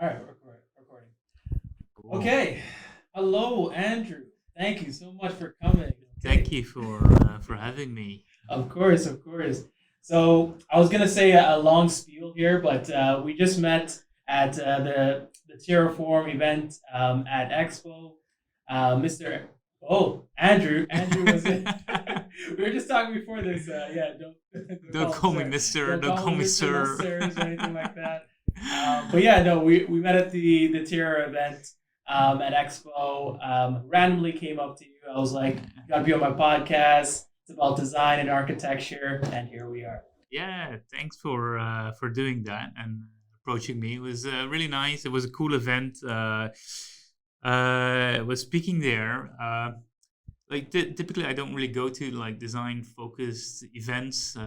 All right, recording. Cool. Okay. Hello, Andrew. Thank you so much for coming. Thank Okay. you for having me. Of course, of course. So I was gonna say a long spiel here, but we just met at the Terraform event at Expo. Mr. Oh, Andrew was in. We were just talking before this. Yeah, don't Don't call him call me sir. Mister. Don't Don't call call him me Mr. No Sir. sirs or anything like that. But yeah, no, we met at the Terra event at Expo. Randomly came up to you. I was like, you gotta be on my podcast. It's about design and architecture, and here we are. Yeah, thanks for doing that and approaching me. It was really nice. It was a cool event. I was speaking there. Typically, I don't really go to like design focused events. You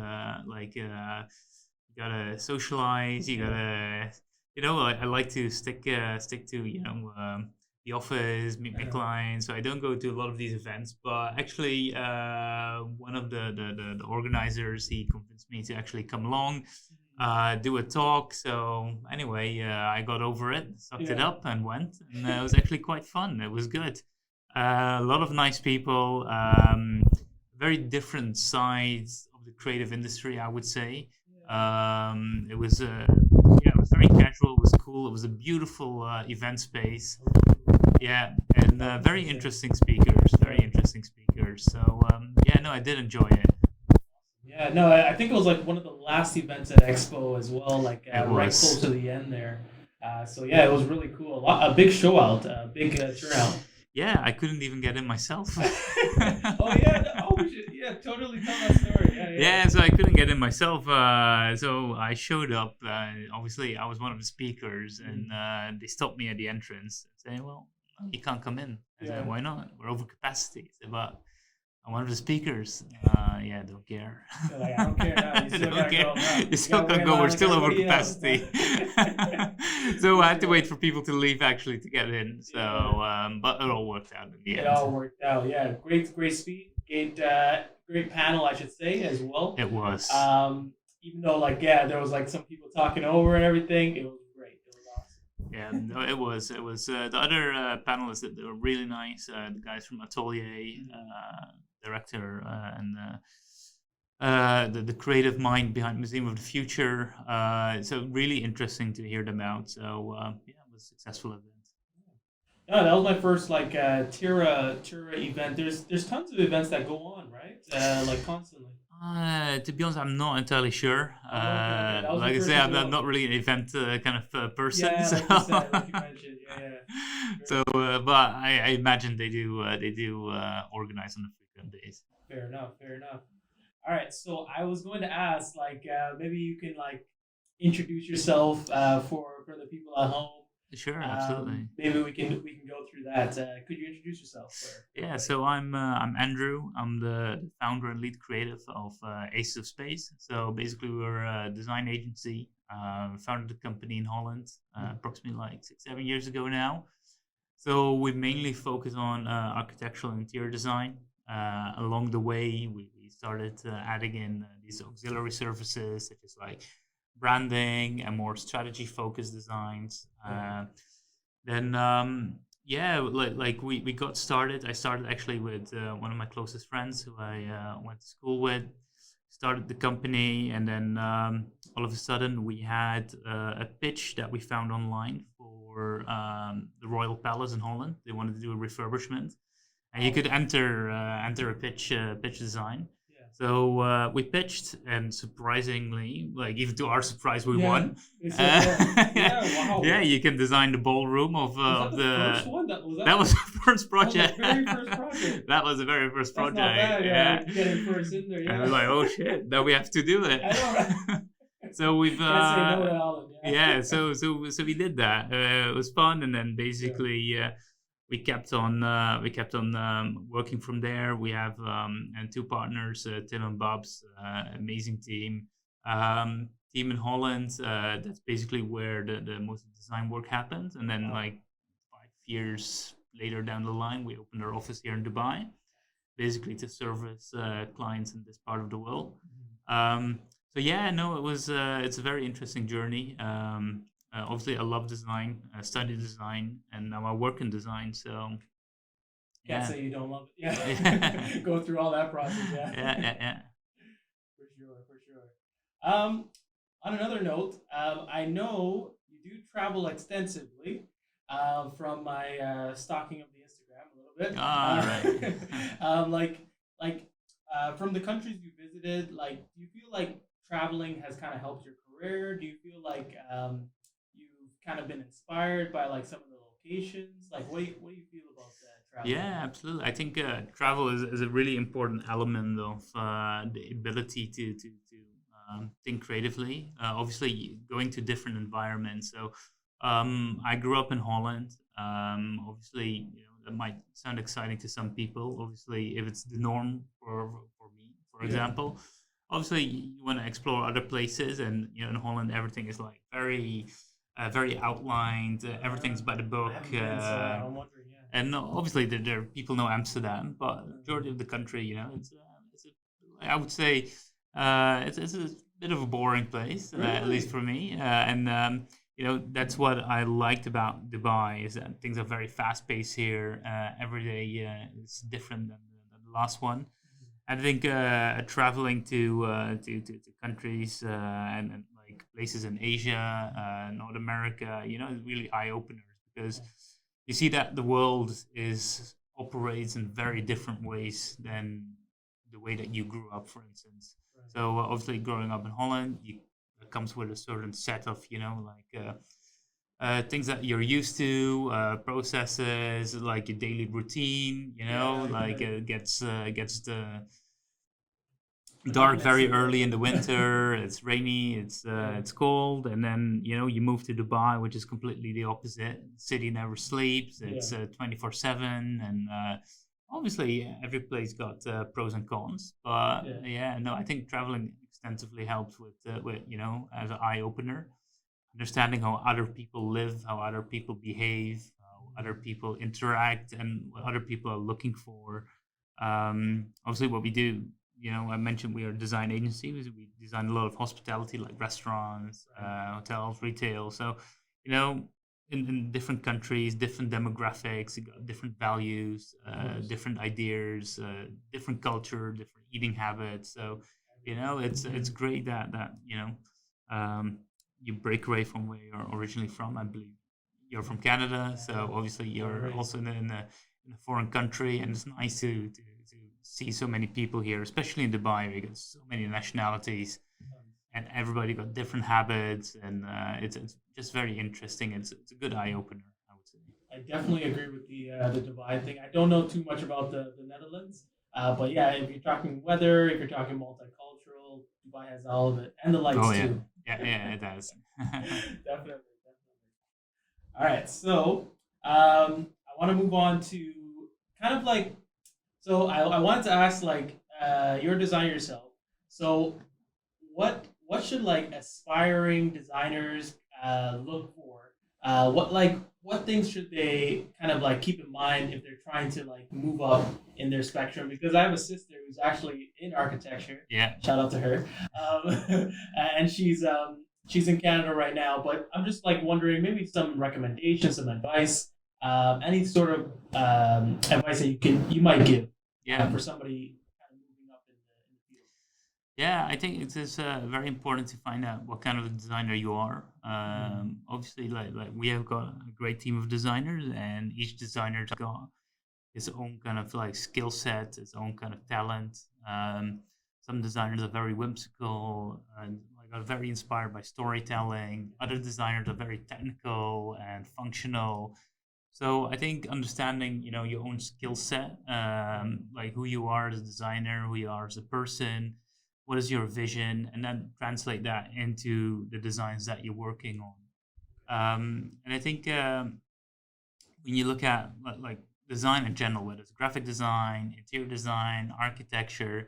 gotta socialize. You Yeah, gotta, I like to stick to the office, meet my uh, clients. So I don't go to a lot of these events. But actually, one of the organizers, he convinced me to actually come along, do a talk. So anyway, I got over it, sucked it yeah, up, and went. And it was actually quite fun. It was good. A lot of nice people, very different sides of the creative industry, I would say. It was, yeah, it was very casual. It was cool. It was a beautiful event space. Yeah, and very interesting speakers. Very interesting speakers. So yeah, no, I did enjoy it. yeah. No, I think it was like one of the last events at Expo as well, like It right close was. to the end there. So yeah, it was really cool. A big show out, a big turnout. Yeah, I couldn't even get in myself. Oh yeah, oh we should, yeah, totally tell that story. Yeah, yeah. Yeah, so I couldn't get in myself. So I showed up. Obviously, I was one of the speakers, Mm, and they stopped me at the entrance, saying, "Well, you can't come in." I said, yeah. "Why not? We're over capacity." I said, "But I'm one of the speakers." Yeah, don't care. They're like, I don't care now. You still Don't gotta care. go. No, You you still gotta wait can't in go. line We're like still over everybody else. capacity. So For I had to sure. wait for people to leave actually to get in. So, Yeah. but it all worked out in the It end. all worked out. Yeah, great speed, great panel, I should say, as well. It was. Um, Even though like yeah, there was like some people talking over and everything, it was great. It was Yeah, awesome. no, it was. It was the other panelists that they were really nice. The guys from Atelier, director, and the creative mind behind Museum of the Future. So really interesting to hear them out. So yeah, it was a successful event. No, that was my first like Tira event. There's tons of events that go on, right? Like constantly. To be honest, I'm not entirely sure. Oh, okay, okay. That was your Like I first say, as I'm well. not really an event kind of person. Yeah, So, like you said, like you mentioned. Yeah, yeah. so but I imagine they do organize on a frequent basis. Fair enough. Fair enough. All right. So I was going to ask, like, maybe you can like introduce yourself for the people at home. Sure, absolutely. Maybe we can go through that. Could you introduce yourself for Yeah, everybody? so I'm Andrew. I'm the founder and lead creative of Aces of Space. So basically, we're a design agency. Founded the company in Holland approximately like 6, 7 years ago now. So we mainly focus on architectural and interior design. Along the way, we started adding in these auxiliary services such as like branding and more strategy focused designs. Yeah. Then yeah, we got started. I started actually with one of my closest friends who I went to school with. Started the company, and then all of a sudden we had a pitch that we found online for the Royal Palace in Holland. They wanted to do a refurbishment, and you Oh, could enter a pitch design. yeah. So we pitched, and surprisingly, like even to our surprise, we Yeah. won. They said yeah. Yeah. Yeah, Wow. you can design the ballroom Was of that the first the. one? That was That that. was the first That was the project. very first project. That was the very first That's not project. bad. Yeah, Yeah, like getting first in there. and Yeah. we're like, oh shit, now we have to do it. I know. Right? So we've Can't say no to Alan. yeah, Yeah. so we did that. It was fun, and then Yeah. basically we kept on working from there. We have and two partners, Tim and Bob's amazing team. Team in Holland. That's basically where the most of the design work happens, and then Wow. like 5 years later down the line, we opened our office here in Dubai, basically to service clients in this part of the world. Mhm. Um, so yeah, no, it's a very interesting journey. Obviously, I love design. I studied design, and now I work in design. So Can't yeah, say you don't love it. Yeah, yeah, go through all that process. Yeah, yeah. for sure, for sure. On another note, I know you do travel extensively. From my stalking of the Instagram a little bit, All right. like from the countries you visited, like do you feel like traveling has kind of helped your career? Do you feel like you've kind of been inspired by like some of the locations? Like, what do you feel about traveling? Yeah, absolutely. I think travel is a really important element of the ability to think creatively. Obviously, going to different environments. So, I grew up in Holland. Obviously, that might sound exciting to some people. Obviously, if it's the norm for me, for Yeah, example, obviously you want to explore other places, and in Holland, everything is like very outlined. Everything's by the I book. haven't been, so I'm wondering. Yeah. And obviously, there are people know Amsterdam, but the majority of the country, I would say, it's a bit of a boring place, at least Really? for me. That's what I liked about Dubai is that things are very fast paced here. Every day is different than the last one. I think traveling to countries and like places in Asia, North America, is really eye openers because Nice. you see that the world is operates in very different ways than the way that you grew up, for instance. Right. So obviously, growing up in Holland, it comes with a certain set of things that you're used to, processes like your daily routine. Yeah, I can Like imagine. gets the The dark newness very of early in the it. winter. It's rainy. It's Yeah. it's cold, and then you move to Dubai, which is completely the opposite. City never sleeps. Yeah. It's 24/7, and obviously every place got pros and cons. But Yeah. yeah, no, I think traveling extensively helps with as an eye opener, understanding how other people live, how other people behave, how other people interact, and what other people are looking for. Obviously, what we do, I mentioned we are a design agency. We design a lot of hospitality, like restaurants, Right. hotels, retail. So, you know, in different countries, different demographics, you got different values, Of course. different ideas, different culture, different eating habits. So, it's Mhm. great that um, you break away from where you're originally from. I believe you're from Canada, Yeah. so obviously Born and you're raised. also in a foreign country, and it's nice to see so many people here, especially in Dubai. We got so many nationalities, and everybody got different habits, and it's just very interesting. It's a good eye opener, I would say. I definitely agree with the Dubai thing. I don't know too much about the Netherlands, but yeah, if you're talking weather, if you're talking multicultural, Dubai has all of it, and the Oh lights yeah, too. yeah, it does. Definitely, definitely. All right, so I want to move on to kind of like so I wanted to ask like you're a designer yourself. So what should like aspiring designers look for? What things should they kind of like keep in mind if they're trying to like move up in their spectrum? Because I have a sister who's actually in architecture. Yeah. Shout out to her, and she's in Canada right now. But I'm just like wondering maybe some recommendations, some advice, any sort of advice that you might give Yeah. for somebody kind of moving up in the field. Yeah, I think it is very important to find out what kind of a designer you are. Mm, Obviously, like we have got a great team of designers, and each designer's got his own kind of like skill set, his own kind of talent. Some designers are very whimsical and like are very inspired by storytelling. Other designers are very technical and functional. So I think understanding, your own skill set, right. like who you are as a designer, who you are as a person, what is your vision, and then translate that into the designs that you're working on. And I think when you look at like design in general, whether it's graphic design, interior design, architecture,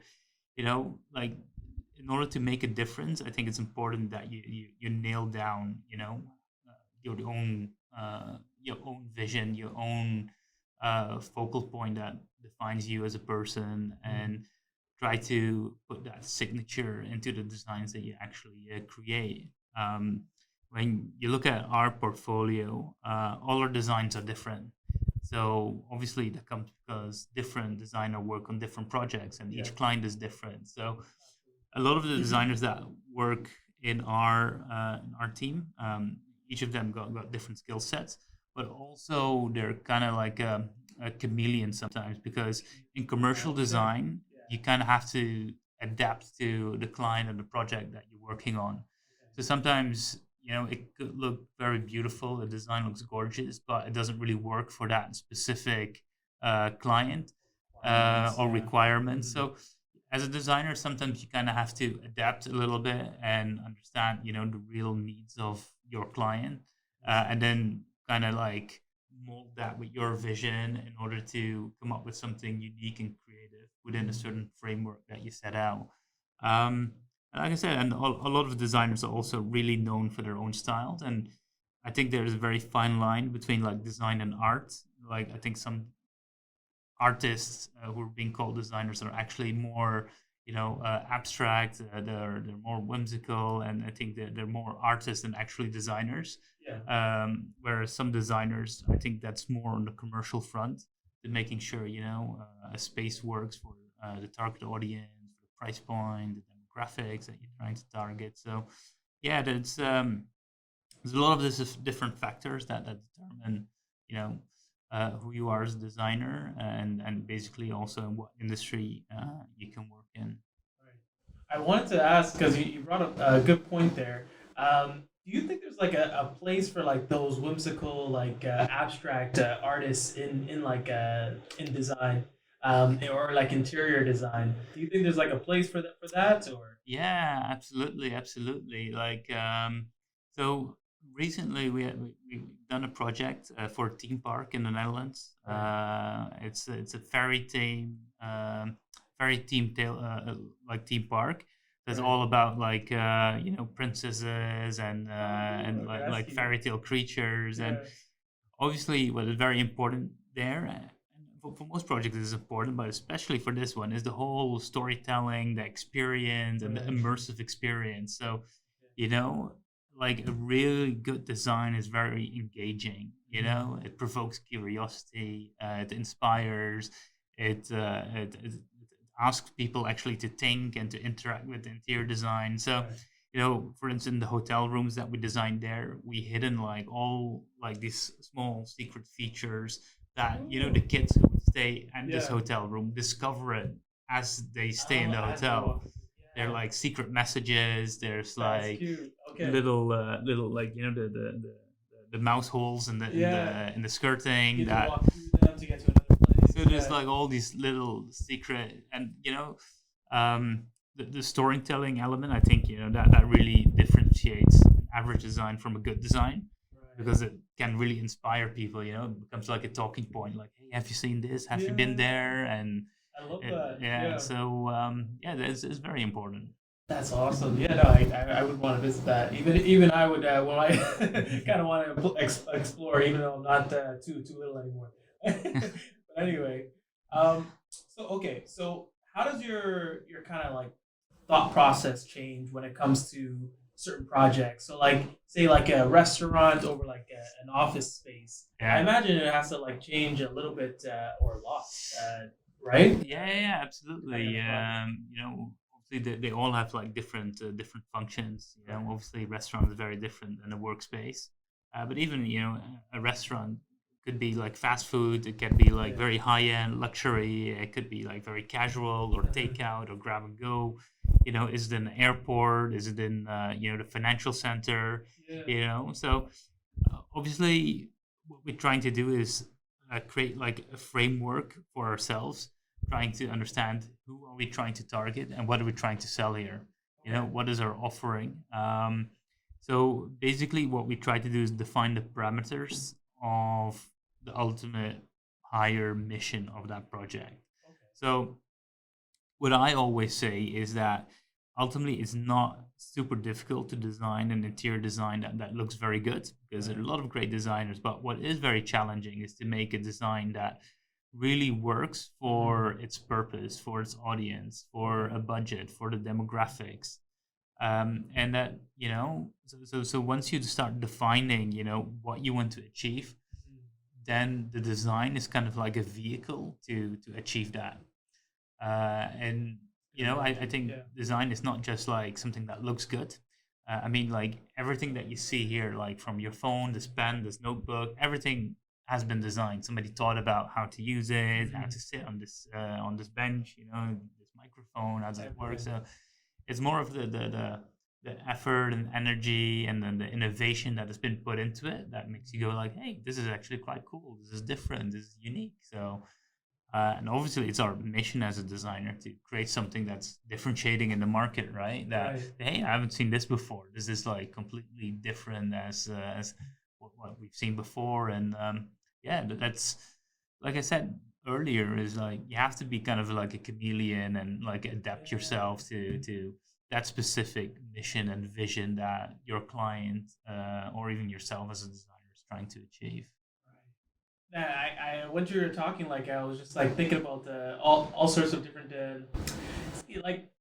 like in order to make a difference, I think it's important that you nail down, your own your own vision, your own focal point that defines you as a person, Mm, and try to put that signature into the designs that you actually create. Um, when you look at our portfolio, all our designs are different. So obviously that comes because different designer work on different projects, and Yeah. each client is different. So a lot of the designers that work in our team, each of them got different skill sets, but also they're kind of like a chameleon sometimes, because in commercial Okay. design Yeah. you kind of have to adapt to the client and the project that you're working on. So sometimes, it could look very beautiful, the design looks gorgeous, but it doesn't really work for that specific client Requirements. or Yeah. requirements. So as a designer, sometimes you kind of have to adapt a little bit and understand, the real needs of your client, and then kind of like mold that with your vision in order to come up with something unique and creative within a certain framework that you set out. And like I said, and a lot of designers are also really known for their own styles, and I think there's a very fine line between like design and art. Like I think some artists who are being called designers are actually more abstract, they're more whimsical, and I think they're more artists than actually designers. Yeah. Whereas some designers, I think that's more on the commercial front, to making sure a space works for the target audience, the price point, the demographics that you're trying to target. So yeah, there's a lot of this different factors that determine you know who you are as a designer, and basically also in what industry you can work in. Right. I wanted to ask because you brought up a good point there. Do you think there's like a place for like those whimsical, like abstract artists in like in design, or like interior design? Do you think there's like a place for that, or? Yeah, absolutely, absolutely. Like, so recently we've done a project for a theme park in the Netherlands. Right. It's a fairy theme tale like theme park that's Right. all about like princesses and Okay, like that's like cute. fairy tale creatures. And Yeah. obviously what is very important there, and for most projects it is important, but especially for this one, is the whole storytelling, the experience, and the Right. immersive experience. So you know like a really good design is very engaging. It provokes curiosity, it inspires, it asks people actually to think and to interact with the interior design. So Right. for instance, the hotel rooms that we designed there, we hidden like all like these small secret features that the Oh. kids who would stay at this Yeah. hotel room discover it as they stay in Oh, the as they're hotel. walking. They're Yeah. like secret messages. There's That's like cute. Okay. little like the mouse holes in the Yeah. skirting You get to that. walk through them to get to another place. So there's Yeah. like all these little secret, and the storytelling element. I think that really differentiates an average design from a good design, Right. because it can really inspire people. It becomes like a talking point. Like, hey, have you seen this? Have you been Yeah. there? And I love that. yeah, Yeah. so yeah, it's very important. That's awesome. Yeah, no, I would want to visit that. Even I would when I kind of want to explore, even though I'm not too little anymore. But anyway, so okay, so how does your kind of like thought process change when it comes to certain projects? So like say like a restaurant over like an office space. I Yeah. imagine it has to like change a little bit or a lot, right? Yeah, Depending absolutely. on the project. Obviously, they all have like different functions. Right. Obviously, a restaurant is very different than a workspace. But even a restaurant could be like fast food. It can be like Yeah. very high end luxury. It could be like very casual or takeout or grab and go. Is it in an airport? Is it in the financial center? Yeah. So obviously, what we're trying to do is create like a framework for ourselves, trying to understand who are we trying to target and what are we trying to sell here. Okay. What is our offering? So basically, what we try to do is define the parameters of the ultimate higher mission of that project. Okay. So what I always say is that ultimately it's not super difficult to design an interior design that looks very good, because there are Right. a lot of great designers. But what is very challenging is to make a design that really works for its purpose, for its audience, for Okay. a budget, for the demographics. And that, so once you start defining, what you want to achieve, then the design is kind of like a vehicle to achieve that. And I think Yeah. design is not just like something that looks good. I mean, like everything that you see here, like from your phone, this pen, this notebook, everything has been designed. Somebody thought about how to use it, how to sit on this bench, this microphone, how does it work. Everything. So it's more of the effort and energy and then the innovation that has been put into it that makes you go like, hey, this is actually quite cool. This is different. This is unique. So and obviously, it's our mission as a designer to create something that's differentiating in the market, right? That Right. hey, I haven't seen this before. This is like completely different as what we've seen before, and yeah, that's like I said earlier, is like you have to be kind of like a chameleon and like adapt yourself to that specific mission and vision that your client or even yourself as a designer is trying to achieve. Yeah, when you were talking, like I was just like thinking about all sorts of different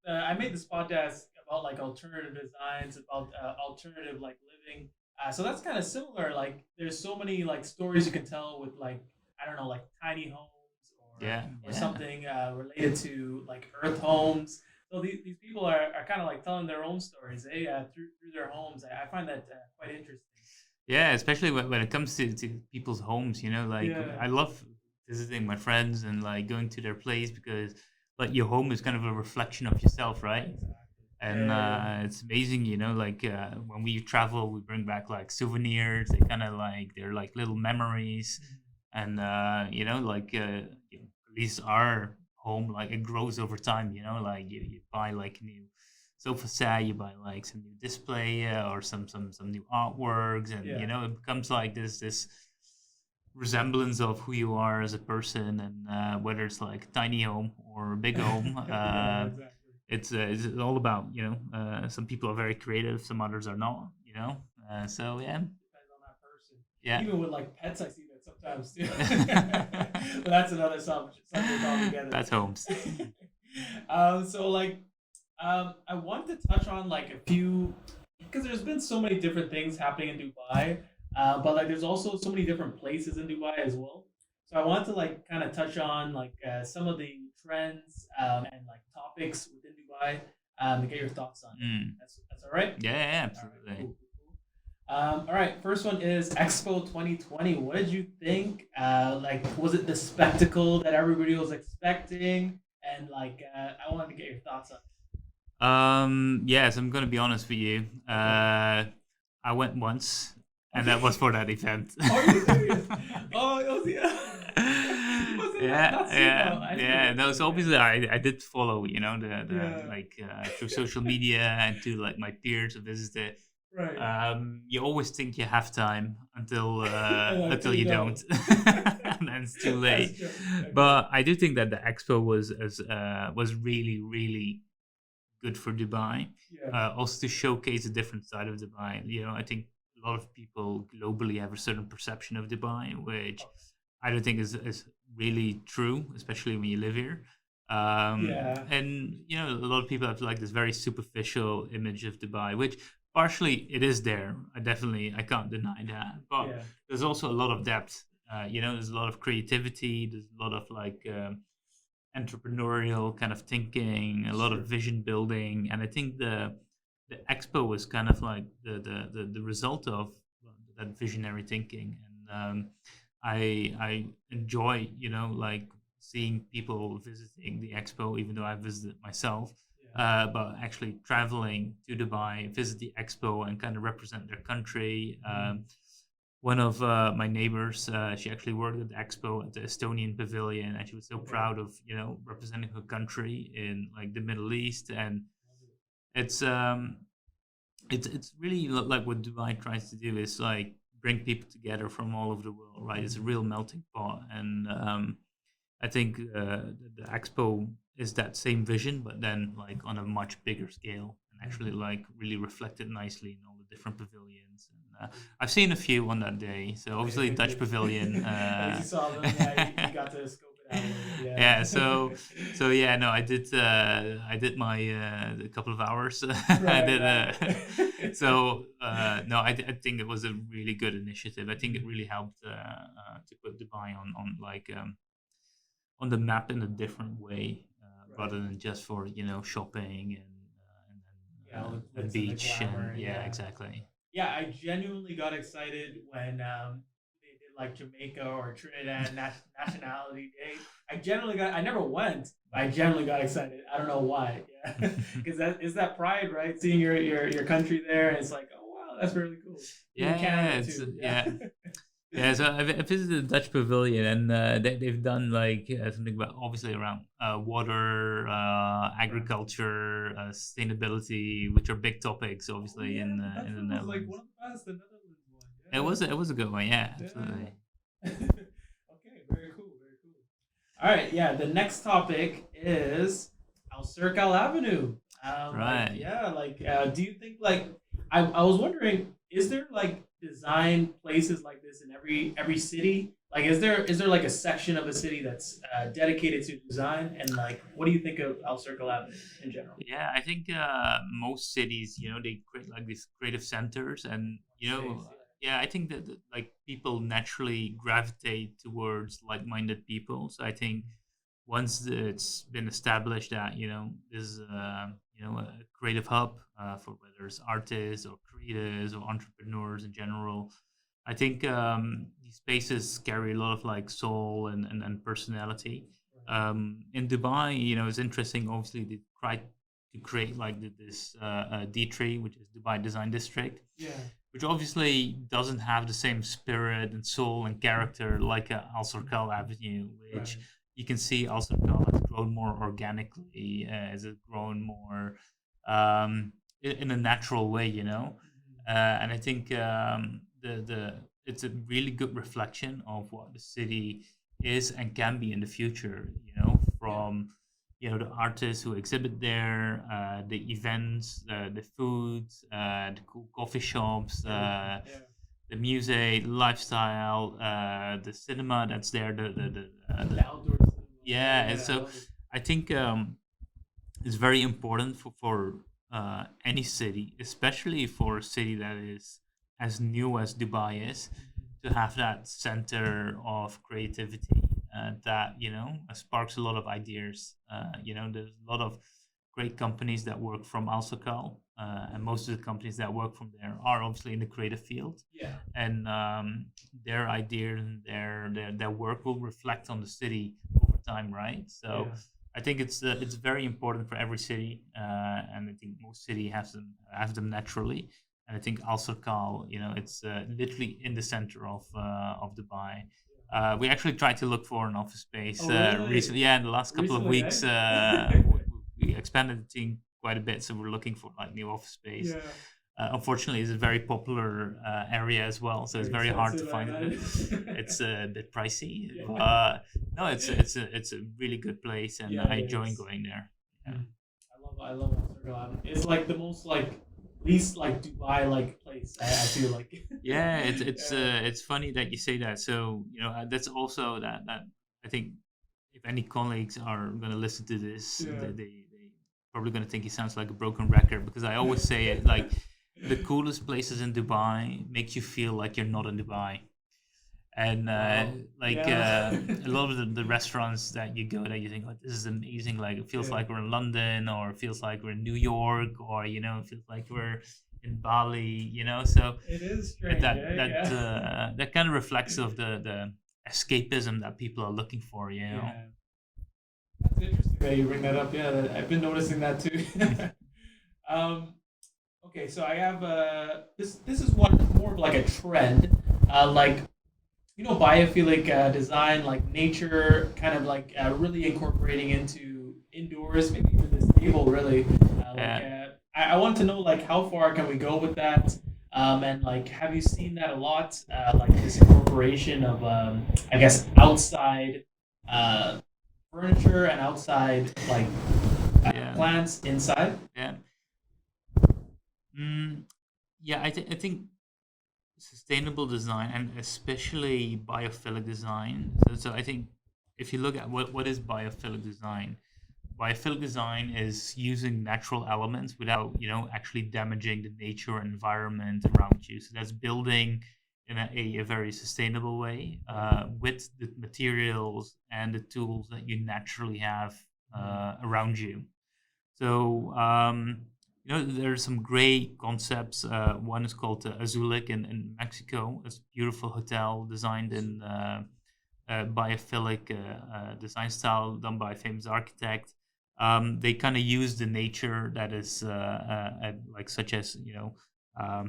I made this podcast about like alternative designs, about alternative like living. So that's kind of similar. Like there's so many like stories you can tell with like I don't know like tiny homes Yeah, or yeah. something related to like earth homes. So these people are kind of like telling their own stories, through their homes. I find that quite interesting. Yeah, especially when it comes to people's homes, like Yeah. I love visiting my friends and like going to their place because like your home is kind of a reflection of yourself, right? Exactly. And Yeah. it's amazing, like when we travel, we bring back like souvenirs. They kind of like they're like little memories, and like at least our home, like it grows over time. Like you buy like new sofa set, you buy like some new display or some new artworks, and Yeah. it becomes like this resemblance of who you are as a person, and whether it's like a tiny home or a big home. Yeah, exactly. It's all about some people are very creative, some others are not. So yeah, Depends on that person. yeah. Even with like pets, I see that sometimes too. But that's another subject altogether. That's homes. So like, I wanted to touch on like a few because there's been so many different things happening in Dubai, but like there's also so many different places in Dubai as well. So I wanted to like kind of touch on like some of the trends and like topics within Dubai to get your thoughts on it. Mm. That's all right. Yeah, yeah, All right, absolutely. cool, cool, cool. All right, first one is Expo 2020. What did you think? Like, was it the spectacle that everybody was expecting? And like, I wanted to get your thoughts on Yes, I'm gonna be honest with you. it. Okay. I went once, and that was Okay. for that event. Are you serious? Oh, it was yeah. Was it Yeah, not yeah, SEMA? I knew yeah. it. No, so Okay. obviously I did follow, the Yeah. like through social media and to like my peers who visited. Right. You always think you have time until Until until you you don't. don't, and then it's too That's late. true. Okay. But I do think that the expo was really really good for Dubai. Yeah. Also to showcase a different side of Dubai. I think a lot of people globally have a certain perception of Dubai, which I don't think is really true, especially when you live here. Yeah. And a lot of people have like this very superficial image of Dubai, which partially it is there. I can't deny that. But Yeah. there's also a lot of depth. There's a lot of creativity. There's a lot of like entrepreneurial kind of thinking, a lot of Sure. vision building, and I think the expo was kind of like the result of that visionary thinking. And I enjoy like seeing people visiting the expo, even though I visited myself. Yeah. But actually traveling to Dubai, visit the expo, and kind of represent their country. One of my neighbors, she actually worked at the expo at the Estonian pavilion, and she was so Okay. proud of representing her country in like the Middle East. And it's it's really like what Dubai tries to do is like bring people together from all over the world, right? It's a real melting pot. And I think the expo is that same vision, but then like on a much bigger scale, and actually like really reflected nicely in all the different pavilions. And I've seen a few on that day. So obviously Okay, Dutch good. pavilion. At least you saw them. Yeah, you got to scope it out a little bit. Yeah. Yeah, so yeah, no, I did my a couple of hours. I Right, did right. so no, I think it was a really good initiative. I think it Mhm. really helped to put Dubai on the map in a different way, Right. rather than just for shopping Yeah, and with a glitz and the beach and glamour. yeah, Yeah. exactly. Yeah, I genuinely got excited when they did like Jamaica or Trinidad Nationality Day. I never went, but I genuinely got excited. I don't know why. Yeah, because that is that pride, right? Seeing your country there, and it's like, oh wow, that's really cool. Even Yeah, Canada it's too. Yeah. yeah. Yeah, so I visited the Dutch Pavilion, and they've done like something about obviously around water, Right. agriculture, sustainability, which are big topics, Oh obviously yeah, the Dutch in the one was like one Netherlands. of the best. The Netherlands one. It was a good one, yeah, Yeah. absolutely. Yeah. Okay. Very cool. Very cool. All right, yeah. The next topic is Al Circle Avenue. Right. Do you think I was wondering, is there like design places like this in every city? Like, is there like a section of a city that's dedicated to design? And like, what do you think of Al Circle Avenue in general? Yeah, I think most cities, they create like these creative centers, and Space, yeah, I think that like people naturally gravitate towards like-minded people. So I think once it's been established that there's a creative hub for whether it's artists or creators or entrepreneurs in general, I think these spaces carry a lot of like soul and personality. yeah. In Dubai, it's interesting. Obviously, they try to create like this D3, which is Dubai Design District, Yeah. which obviously doesn't have the same spirit and soul and character like Al Sarkal Avenue, which Right. you can see Al Sarkal has grown more organically, has it grown more in a natural way, Mhm. and I think the it's a really good reflection of what the city is and can be in the future. Yeah. From the artists who exhibit there, the events, the food, the cool coffee shops, Everything. Yeah. the music, lifestyle, the cinema that's there, The outdoor cinema. Yeah. yeah. And Yeah. I so love it. I think it's very important for any city, especially for a city that is as new as Dubai is, to have that center of creativity that sparks a lot of ideas. There's a lot of great companies that work from Al Sakal, and most of the companies that work from there are obviously in the creative field, Yeah. and their ideas and their work will reflect on the city over time, right? So Yeah. I think it's very important for every city, and I think most city have them naturally. And I think Al Sarkal, it's literally in the center of Dubai. We actually tried to look for an office space Oh really? recently. Yeah, in the last couple of Recently, weeks, eh? we expanded the team quite a bit, so we're looking for like new office space. Yeah. Unfortunately, it's a very popular area as well, so it's Very very hard to expensive, I find it. imagine. It's a bit pricey, Yeah. but no, it's a really good place, and Yeah, I it enjoy is. going there. Yeah, Mm. I love Al Circle Avenue. It's like the most like least like Dubai like place. I feel like. yeah. It's it's Yeah. uh, it's funny that you say that. So that's also that I think if any colleagues are going to listen to this, Yeah. they probably going to think it sounds like a broken record, because I always say it like the coolest places in Dubai make you feel like you're not in Dubai. And Wow. like Yeah. a lot of the restaurants that you go that you think, like, this is amazing, like it feels Yeah. like we're in London, or it feels like we're in New York, or it feels like we're in Bali, so It is strange, that eh? that Yeah. that kind of reflects of the escapism that people are looking for. Yeah. That's interesting that you bring that up. Yeah, I've been noticing that too. um, okay, so I have this is one more of like a trend, like biophilic design, like nature, kind of like really incorporating into indoors, maybe even this table, really. uh, I want to know like how far can we go with that, and like have you seen that a lot, like this incorporation of I guess outside uh, furniture and outside like yeah, plants inside. yeah. Mm, yeah, I think sustainable design, and especially biophilic design. So I think if you look at what is biophilic design, biophilic design is using natural elements without, actually damaging the nature and environment around you. So that's building in a very sustainable way with the materials and the tools that you naturally have around you. So, there's some great concepts. One is called Azulik in Mexico. It's a beautiful hotel designed in biophilic design style done by a famous architect. They kind of use the nature that is like such as um,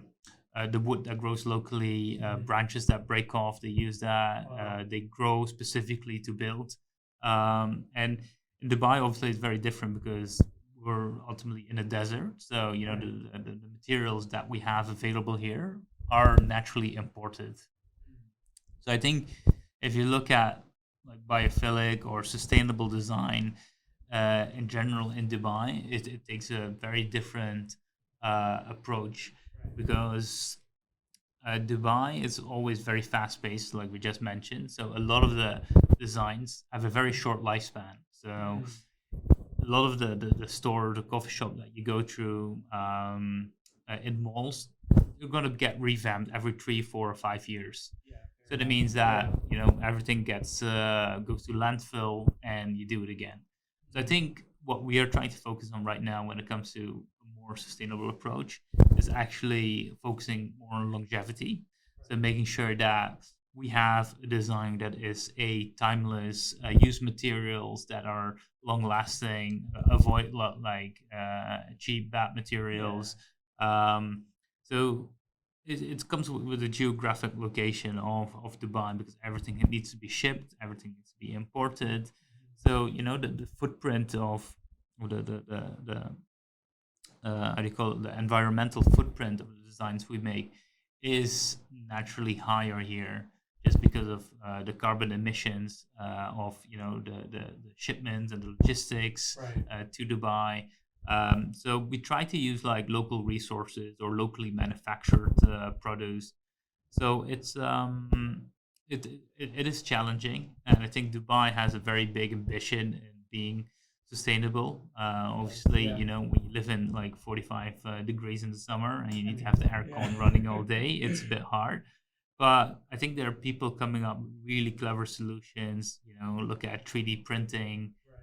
the wood that grows locally, branches that break off. They use that. Wow. They grow specifically to build. And in Dubai, obviously, it's very different because we're ultimately in a desert. So Right. the materials that we have available here are naturally imported. So I think if you look at like biophilic or sustainable design in general in Dubai, it takes a very different approach Right. because Dubai is always very fast paced, like we just mentioned. So a lot of the designs have a very short lifespan. So a lot of the store, the coffee shop that you go through in malls, you're going to get revamped every 3, 4, or 5 years. Yeah, So fair that enough. means Yeah. that everything gets goes to landfill and you do it again. So I think what we are trying to focus on right now when it comes to a more sustainable approach is actually focusing more on longevity. So making sure that we have a design that is a timeless, use materials that are long lasting, avoid like cheap bad Yeah. materials. Um, so it comes with the geographic location of Dubai because everything needs to be shipped, everything needs to be imported. So the footprint of the how do you call it, the environmental footprint of the designs we make is naturally higher here just because of the carbon emissions of the shipments and the logistics Right. to Dubai. So we try to use like local resources or locally manufactured produce. So it is challenging, and I think Dubai has a very big ambition in being sustainable. Obviously, Yeah. when you live in like 45 degrees in the summer and you I need to mean, have the yeah. aircon running all day, it's a bit hard. But I think there are people coming up with really clever solutions. Look at 3D printing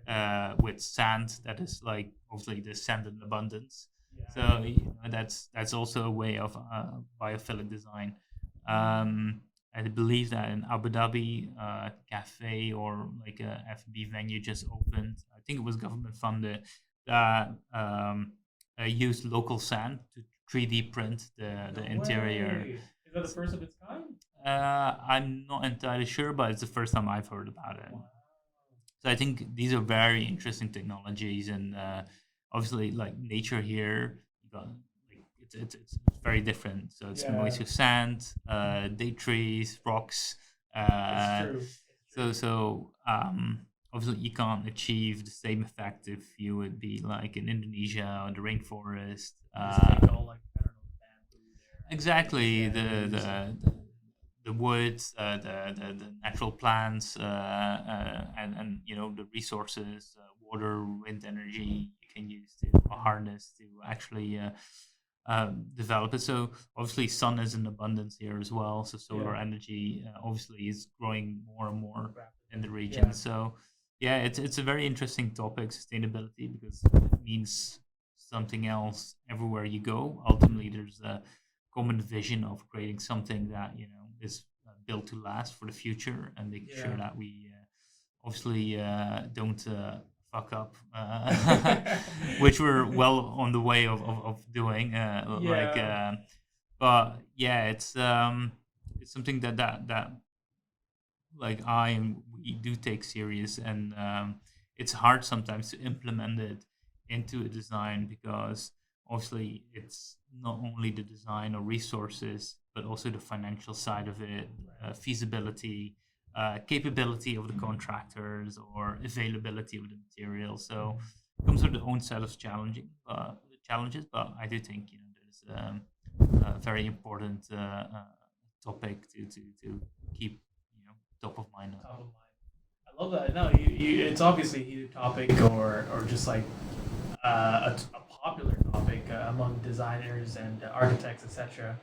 Right. with sand that is like obviously the sand in abundance. Yeah. So that's also a way of biophilic design. I believe that in Abu Dhabi, cafe or like a F&B venue just opened. I think it was government funded that used local sand to 3D print the No interior. way. Is that the first of its kind? I'm not entirely sure, but it's the first time I've heard about it. Wow. So I think these are very interesting technologies, and obviously, like nature here, you got like it's very different. So it's Yeah. mostly sand, date trees, rocks. It's Uh, true. It's so true. so um, obviously, you can't achieve the same effect if you would be like in Indonesia or the rainforest. Just take all like I don't know the bamboo there and Exactly, yeah, use it. the woods, the natural plants, and the resources, water, wind energy you can use to harness to actually develop it. So obviously, sun is in abundance here as well. So Yeah. solar energy obviously is growing more and more in Rapidly. the region. Yeah. So yeah, it's a very interesting topic, sustainability, because it means something else everywhere you go. Ultimately, there's a common vision of creating something that is built to last for the future and making sure Yeah. that we obviously don't fuck up, which we're well on the way of doing. Yeah. But yeah, it's something that like I and we do take serious, and it's hard sometimes to implement it into a design because obviously it's not only the design or resources but also the financial side of it, Right. feasibility, capability of the contractors or availability of the material. So it comes with its own set of challenges, but I do think there's a very important topic to keep top of mind. Top of mind. I love that. No, it's obviously a heated topic, or just like a popular topic among designers and architects, etc.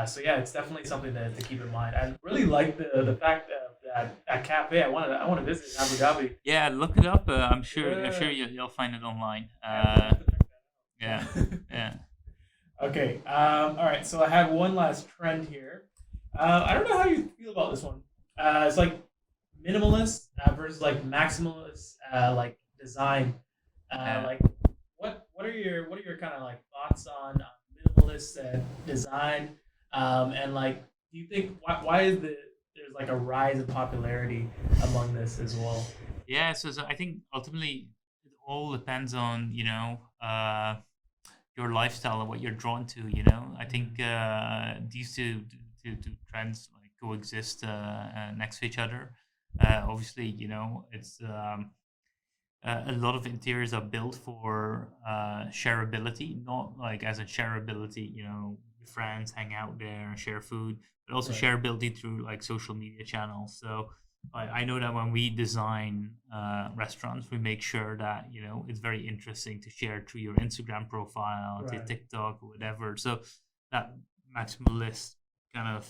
So yeah, it's definitely something to keep in mind. I really like the fact that that cafe. I want to visit Abu Dhabi. Yeah, look it up. I'm sure Yeah, you'll find it online. yeah, we'll have to check Yeah, that out. yeah. Okay. All right. So I have one last trend here. I don't know how you feel about this one. It's like minimalist versus like maximalist, like design. Uh, Like, what are your kind of like thoughts on minimalist design? And like, do you think why is there's like a rise in popularity among this as well? yeah, so I think ultimately it all depends on, your lifestyle and what you're drawn to, I think Mhm. these two trends like coexist next to each other. Obviously, it's a lot of interiors are built for shareability, not like as a shareability, your friends hang out there, share food, but also Right. shareability through like social media channels. So I know that when we design restaurants, we make sure that it's very interesting to share through your Instagram profile, to Right. TikTok, or whatever. So that maximalist kind of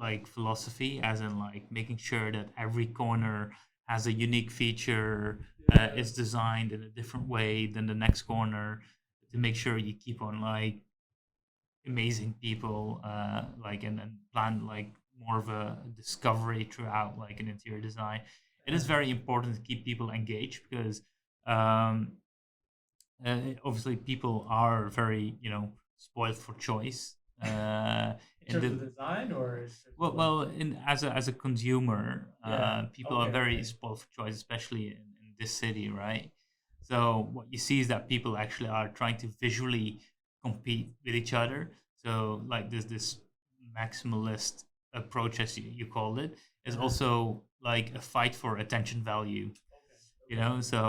like philosophy, as in like making sure that every corner has a unique feature, Yeah. is designed in a different way than the next corner, to make sure you keep on like amazing people, like and plan like more of a discovery throughout like an interior design. It is Yeah. very important to keep people engaged because um, obviously people are very spoiled for choice. In In terms the of design or in terms of Well, like, in as a consumer, yeah. people are Okay. very Okay. spoiled for choice, especially in this city, right? So what you see is that people actually are trying to visually compete with each other. So like this maximalist approach, as you called it, is Uh-huh. also like a fight for attention value. Okay. Okay. So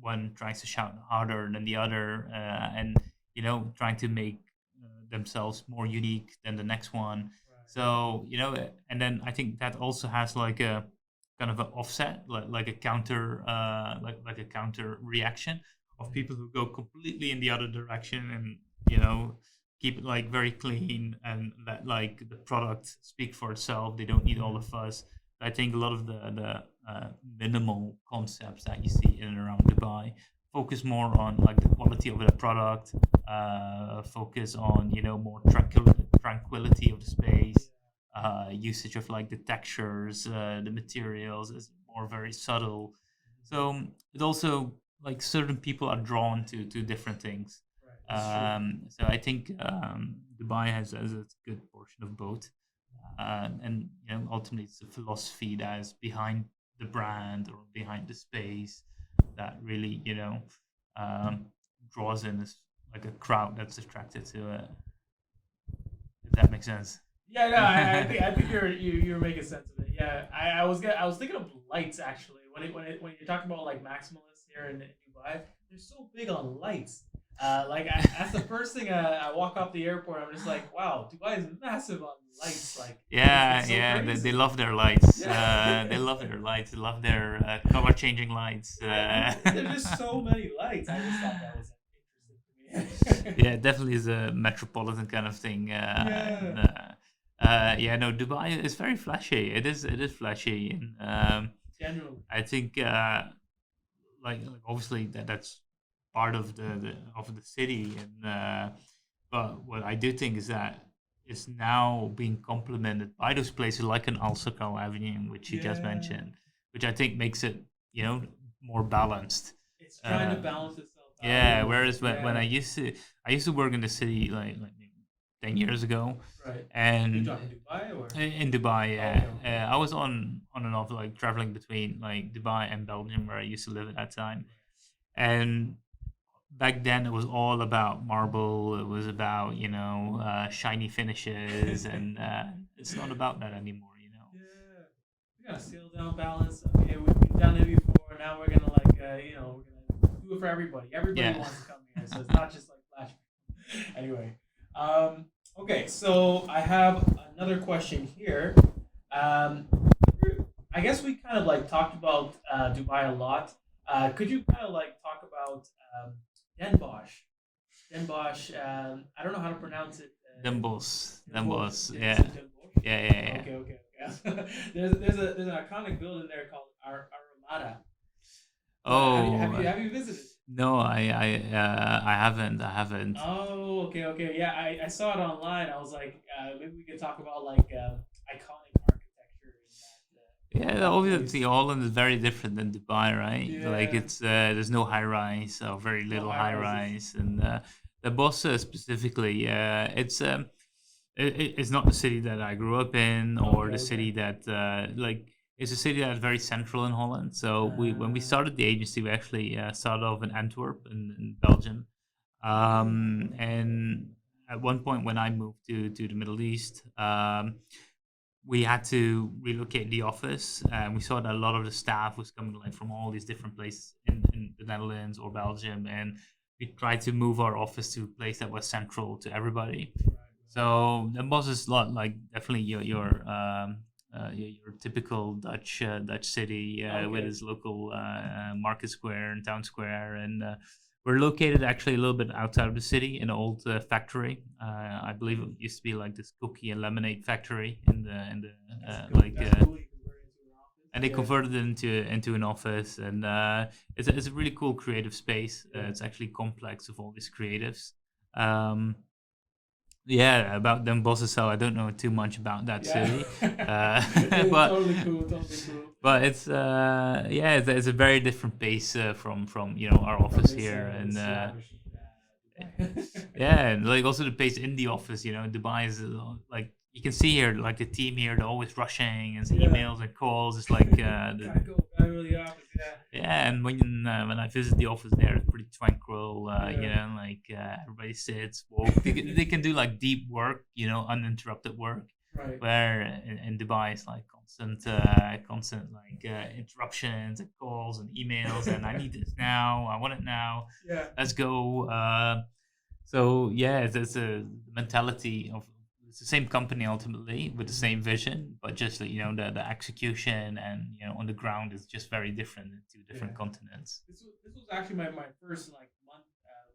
one tries to shout harder than the other, and trying to make themselves more unique than the next one. Right. So and then I think that also has like a kind of an offset, like a counter, like a counter reaction of Mhm. people who go completely in the other direction, and keep it like very clean and let like the product speak for itself. They don't need all the Mhm. fuss. I think a lot of the minimal concepts that you see in and around Dubai focus more on like the quality of the product, focus on more tranquility of the Yeah. space, usage of like the textures, the materials is more very subtle. Mhm. So it also like certain people are drawn to different things. Right. That's true. So I think Dubai has a good portion of both, and ultimately it's the philosophy that is behind the brand or behind the space that really um, draws in this like a crowd that's attracted to it. If that makes sense. Yeah, no, I think you're making sense of it. Yeah, I was thinking of lights actually when you talk about like maximalists here in Dubai, they're so big on lights. That's the first thing I walk off the airport. I'm just like, wow, Dubai is massive on lights. Like it's Yeah, so yeah, they crazy. love their lights. Yeah, They love their lights. They love their color changing lights. yeah. There's just so many lights. I just thought that was interesting to me. Yeah, it definitely is a metropolitan kind of thing. Yeah, Yeah, no, Dubai is very flashy. It is flashy, and generally. I think like obviously that's part of the city, and but what I do think is that it's now being complemented by those places like an Al Sakal Avenue, which you just Yeah, mentioned, which I think makes it you know more balanced. it's trying to Uh, balance itself out a yeah, little bit. whereas when Yeah, I used to work in the city like maybe 10 years ago, right. You and talking Dubai or? in Dubai, Okay, yeah, okay. I was on and off like traveling between like Dubai and Belgium, where I used to live at that time, and back then it was all about marble. It was about shiny finishes, Right. and it's not about that anymore. Yeah, we gotta seal down balance. Okay, we've done it before. Now we're gonna like we're gonna do it for everybody. Everybody Yeah. wants to come here, so it's not just like flash. Anyway, um, okay, so I have another question here. Um, I guess we kind of like talked about Dubai a lot. Could you kind of like talk about Den Bosch? Den Bosch. I don't know how to pronounce it. Den Den Bosch. Bosch, Is yeah, it Den Bosch? yeah, yeah, yeah. Okay, okay, okay. There's an iconic building there called Armada. But Oh, have you visited? no, I haven't, I haven't. Oh, okay, okay. Yeah, I saw it online. I was like, maybe we could talk about like iconic architecture Yeah, in that obviously place. Holland is very different than Dubai, right? Like Yeah, it's there's no high rise or very no little high high rises. rise, and the Bossa specifically, it's not the city that I grew up in or Okay, the okay. city that like it's a city that's very central in Holland. So we when we Uh, started the agency, we actually started off in Antwerp in Belgium, and at one point when I moved to the Middle East. We had to relocate the office, and we saw that a lot of the staff was coming like from all these different places in the Netherlands or Belgium, and we tried to move our office to a place that was central to everybody. right, right. So that was a lot like definitely your typical Dutch city with Okay. its local market square and town square, and we're located actually a little bit outside of the city in an old factory. I believe it used to be like this cookie and lemonade factory in the That's cool. You convert it into an office. and they Yeah, converted it into an office, and it's a really cool creative space. yeah. It's actually complex of all these creatives. Um, yeah, about them bosses, so I don't know too much about that Yeah. city, It's but totally cool. Totally cool. it's yeah, it's a very different pace from our From office this here, and slavish Dubai. yeah, and like also the pace in the office. Dubai is like you can see here, like the team here, they're always rushing and Yeah. emails and calls. It's like Gotta go back to the office. Yeah. yeah, and when I visit the office there, it's pretty tranquil. Yeah. Like everybody sits, walk. They can do like deep work, uninterrupted work. Right. Where in Dubai it's like constant like interruptions and calls and emails, and I need this now. I want it now. Yeah. Let's go. So yeah, there's a mentality of it's the same company ultimately with the Mhm. same vision, but just the execution and on the ground is just very different in two different Yeah. continents. This was actually my first like month,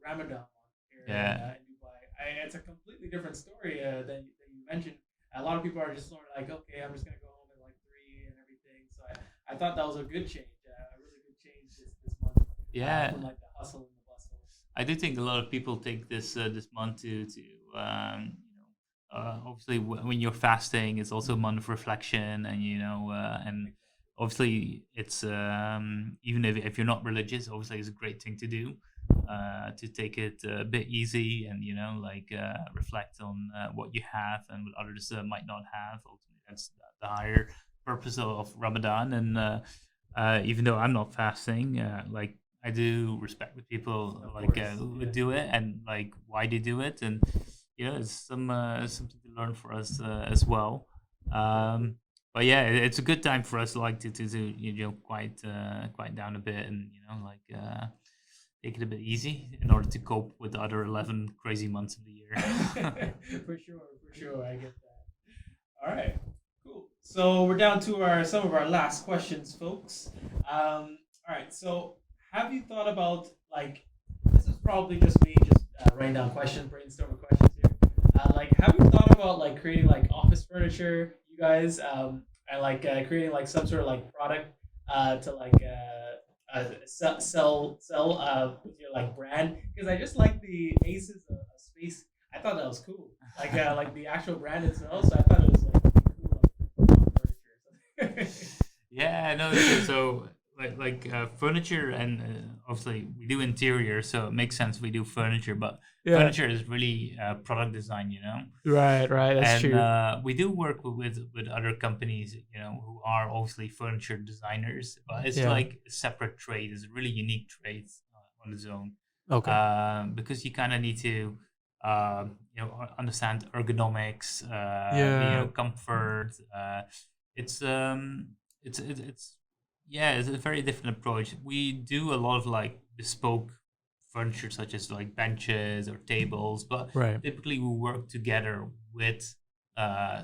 Ramadan month here Yeah, in Dubai. It's a completely different story than you mentioned. A lot of people are just sort of like, okay, I'm just gonna go home at like 3 and everything. So I thought that was a good change, a really good change this month yeah. from like the hustle and the bustle. I do think a lot of people take this month to obviously when you're fasting, it's also a month of reflection, and and Exactly. obviously it's even if you're not religious, obviously it's a great thing to do, to take it a bit easy and like reflect on what you have and what others might not have. Ultimately, that's the higher purpose of Ramadan, and even though I'm not fasting, like I do respect the people Of like course. who would Yeah. do it and like why they do it, and it's something to learn for us as well. Exactly. But yeah, it's a good time for us like to quiet down a bit and like take it a bit easy in order to cope with the other 11 crazy months of the year. For sure. For sure. I get that. All right. Cool. So we're down to our some of our last questions, folks. All right. So have you thought about like this is probably just me just writing down questions, brainstorming questions here. Like, have you thought about like creating like office furniture, you guys, and like creating like some sort of like product to like sell with your like brand? Because I just like the Aces of Space. I thought that was cool. Like the actual brand itself. So I thought it was like cool like furniture or something. Yeah, no, so like furniture and obviously we do interior, so it makes sense we do furniture, but Yeah. furniture is really product design. Right, right. That's And true. we do work with other companies, who are obviously furniture designers, but it's Yeah. like a separate trade. It's a really unique trade on its own, Okay. because you kind of need to, understand ergonomics, Yeah. comfort. It's it's yeah, it's a very different approach. We do a lot of like bespoke furniture, such as like benches or tables, but Right. typically we work together with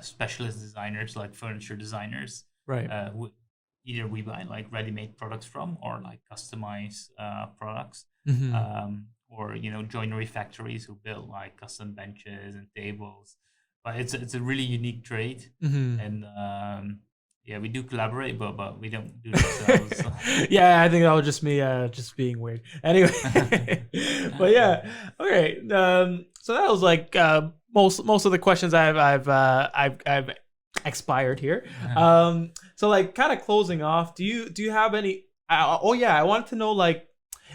specialist designers like furniture designers, Right. uh, either we buy like ready-made products from, or like customized products, or joinery factories who build like custom benches and tables. But it's a really unique trade, and yeah, we do collaborate, but we don't do it ourselves. Yeah, I think that was just me just being weird. Anyway, but yeah, okay. So that was like most of the questions I've expired here. So like kind of closing off, do you have any? Oh yeah, I wanted to know, like,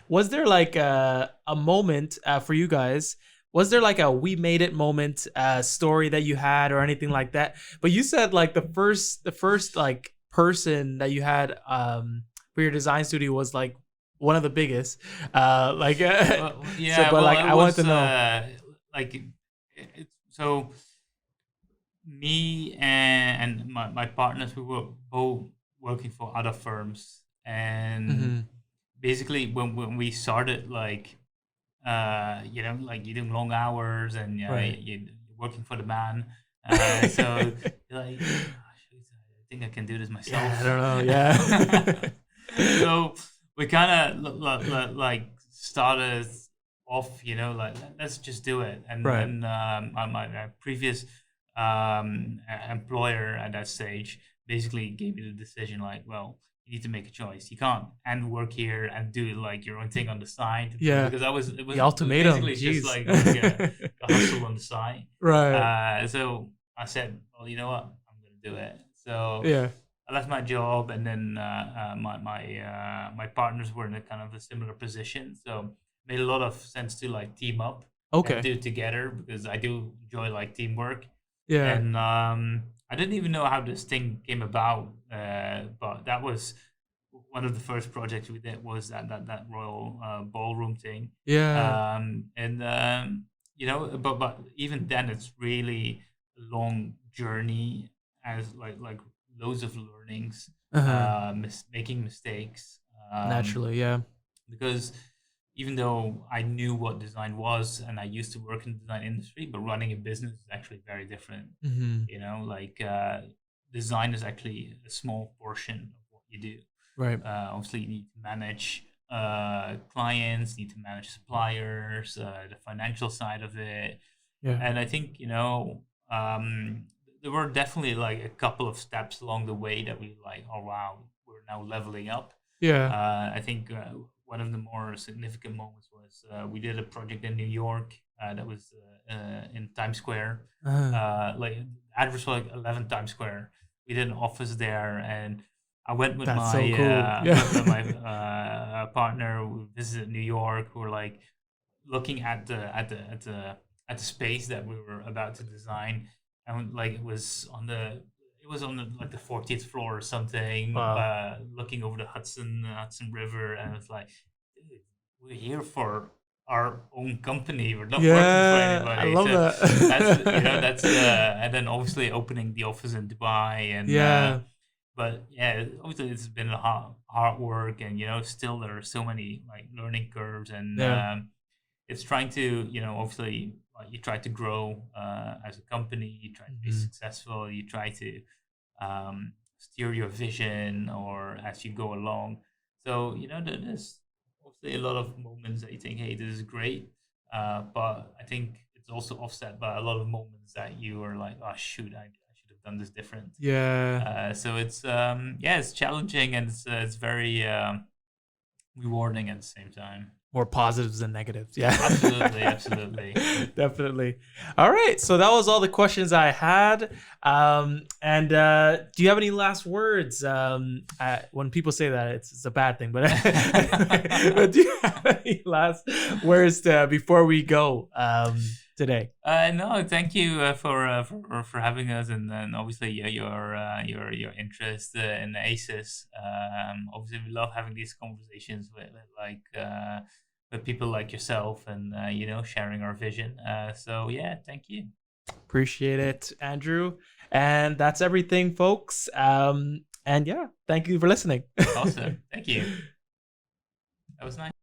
was there like a moment for you guys? Was there like a "we made it" moment story that you had, or anything like that? But you said like the first like person that you had for your design studio was like one of the biggest. Like Yeah, so, but well, like it I wanted to was know. like so me and my partners, we were both working for other firms, and basically when we started, like like you're doing long hours, and Right. you're working for the man, so you're like, "Ah, shoot, I think I can do this myself." Yeah, I don't know. Yeah. So we kind of like started off, like, let's just do it. And Right. then my previous employer at that stage basically gave me the decision, like, well, you need to make a choice. You can't and work here and do like your own thing on the side, Yeah. because it was The ultimatum. basically just Jeez. like doing a hustle on the side. Right. So I said, well, you know what, I'm gonna do it. So Yeah. I left my job, and then my partners were in a kind of a similar position, so it made a lot of sense to like team up and Okay. do it together, because I do enjoy like teamwork. Yeah. And I didn't even know how this thing came about, but that was one of the first projects we did, was that royal ballroom thing. Yeah. And but even then, it's really a long journey, as like loads of learnings, making mistakes, Naturally. Yeah. because even though I knew what design was and I used to work in the design industry, but running a business is actually very different. Like design is actually a small portion of what you do. Right. Obviously, you need to manage clients, need to manage suppliers, the financial side of it. Yeah. And I think, there were definitely like a couple of steps along the way that we like, oh wow, we're now leveling up. Yeah. I think one of the more significant moments was we did a project in New York that was in Times Square. Like address was like 11 Times Square. We did an office there, and I went with That's my so cool. Yeah. with my partner. We visited New York. We were like looking at the space that we were about to design, and like it was on the like the 40th floor or something, Wow. looking over the Hudson River, and it's like, dude, we're here for our own company. We're not working for Yeah. I anybody. love So that. that's and then obviously opening the office in Dubai, and Yeah. but yeah, obviously it's been a hard work, and still there are so many like learning curves, and Yeah. it's trying to, obviously, you try to grow as a company, you try to be successful, you try to steer your vision or as you go along. So there's obviously a lot of moments that you think, hey, this is great, but I think it's also offset by a lot of moments that you are like, oh shoot, I should have done this different. Yeah. So it's it's challenging, and it's very rewarding at the same time. More positives than negatives. Yeah. Absolutely, absolutely. Definitely. All right. So that was all the questions I had. And do you have any last words? When people say that, it's a bad thing, but, but do you have any last words before we go today? No, thank you for having us, and then obviously your interest in ACES. Obviously, we love having these conversations with people like yourself, and sharing our vision. So yeah, thank you. Appreciate it, Andrew. And that's everything, folks. And yeah, thank you for listening. Awesome, thank you. That was nice.